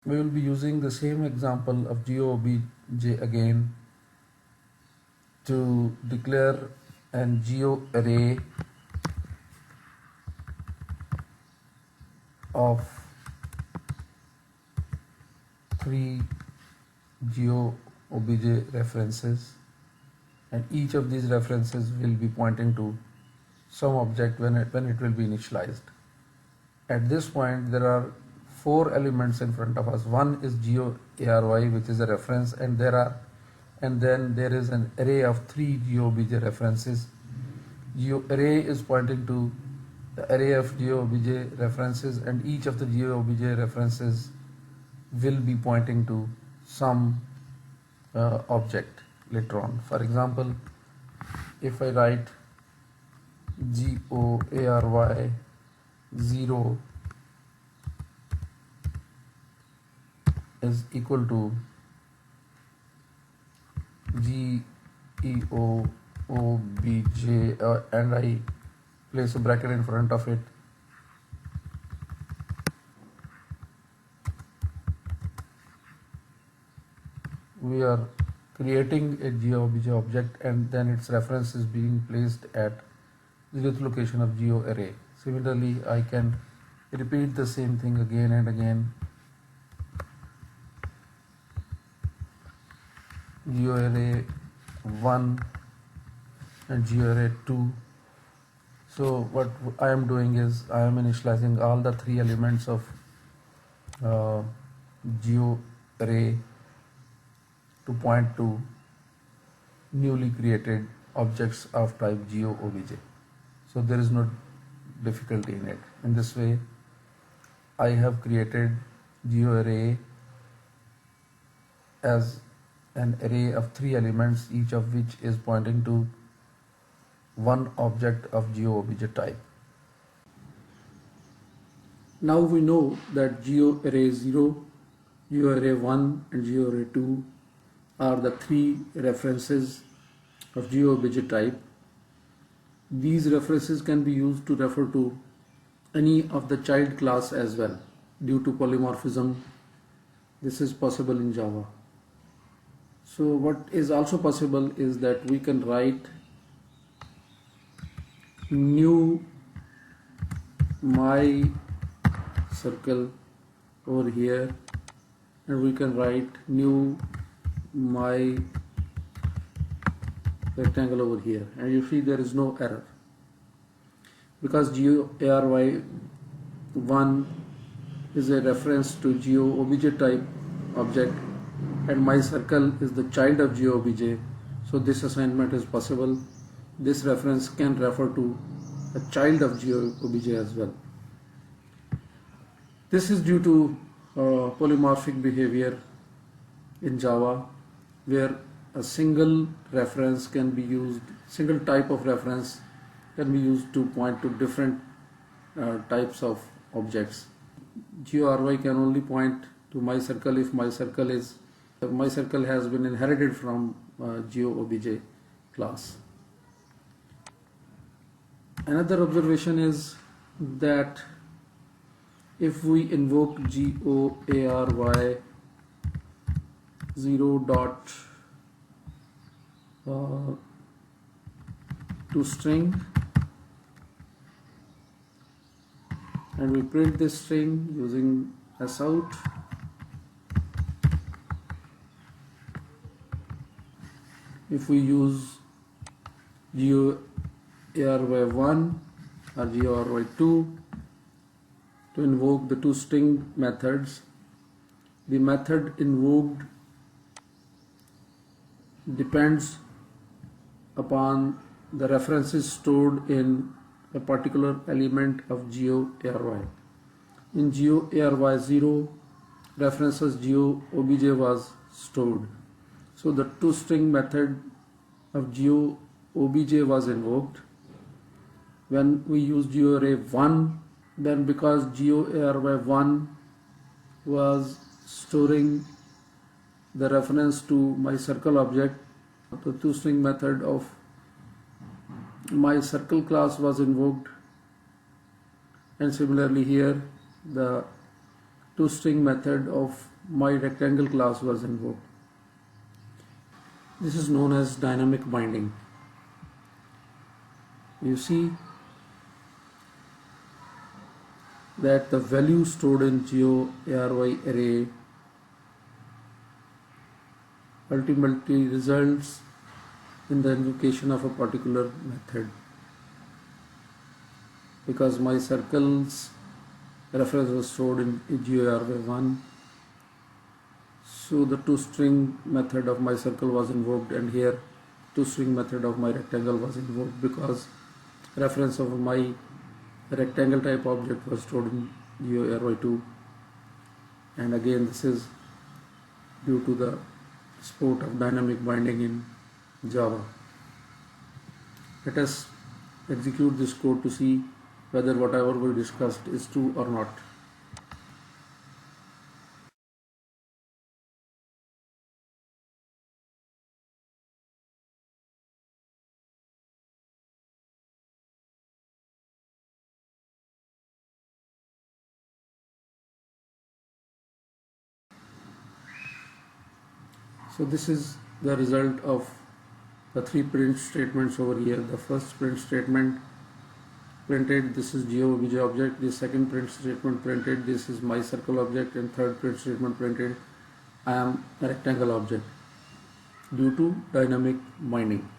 We will be using the same example of GeoObj again to declare an GeoArray of 3 GeoObj references, and each of these references will be pointing to some object when it will be initialized. At this point there are 4 elements in front of us. One is GeoARY, which is a reference, and then there is an array of 3 GeoObj references. GeoArray is pointing to the array of GeoObj references, and each of the GeoObj references will be pointing to some object later on. For example, if I write GeoARY 0 is equal to GeoObj and I place a bracket in front of it, we are creating a GeoObj object, and then its reference is being placed at the 0th location of GeoArray. Similarly, I can repeat the same thing again and again. GeoArray 1 and GeoArray 2. So what I am doing is I am initializing all the 3 elements of GeoArray to point to newly created objects of type GeoObj. So there is no difficulty in it. In this way, I have created GeoArray as an array of 3 elements, each of which is pointing to one object of GeoObj type. Now we know that GeoArray 0, GeoArray 1 and GeoArray 2 are the 3 references of GeoObj type. These references can be used to refer to any of the child class as well. Due to polymorphism, this is possible in Java. So what is also possible is that we can write new my circle over here, and we can write new my rectangle over here, and you see there is no error because GeoARY 1 is a reference to GeoObj type object and my circle is the child of GeoObj, so this assignment is possible. This reference can refer to a child of GeoObj as well. This is due to polymorphic behavior in Java, where a single reference can be used, single type of reference can be used to point to different types of objects. GeoRY can only point to my circle if my circle has been inherited from GeoObj class. Another observation is that if we invoke GeoARY 0 dot to string and we print this string using sout, if we use GeoARY 1 or GeoARY 2 to invoke the toString methods, the method invoked depends upon the references stored in a particular element of GeoARY. In GeoARY 0, references GeoObj was stored. So the toString method of GeoObj was invoked. When we use GeoArray 1, then because GeoARY 1 was storing the reference to my circle object, the toString method of my circle class was invoked, and similarly here the toString method of my rectangle class was invoked. This is known as dynamic binding. You see that the value stored in GeoARY array ultimately results in the invocation of a particular method, because my circle's reference was stored in GeoARY1. So the toString method of my circle was invoked, and here toString method of my rectangle was invoked because reference of my rectangle type object was stored in GeoARY2. And again, this is due to the support of dynamic binding in Java. Let us execute this code to see whether whatever we discussed is true or not. So this is the result of the three print statements over here. The first print statement printed this is GeoObj object, the second print statement printed this is my circle object, and third print statement printed I am a rectangle object due to dynamic binding.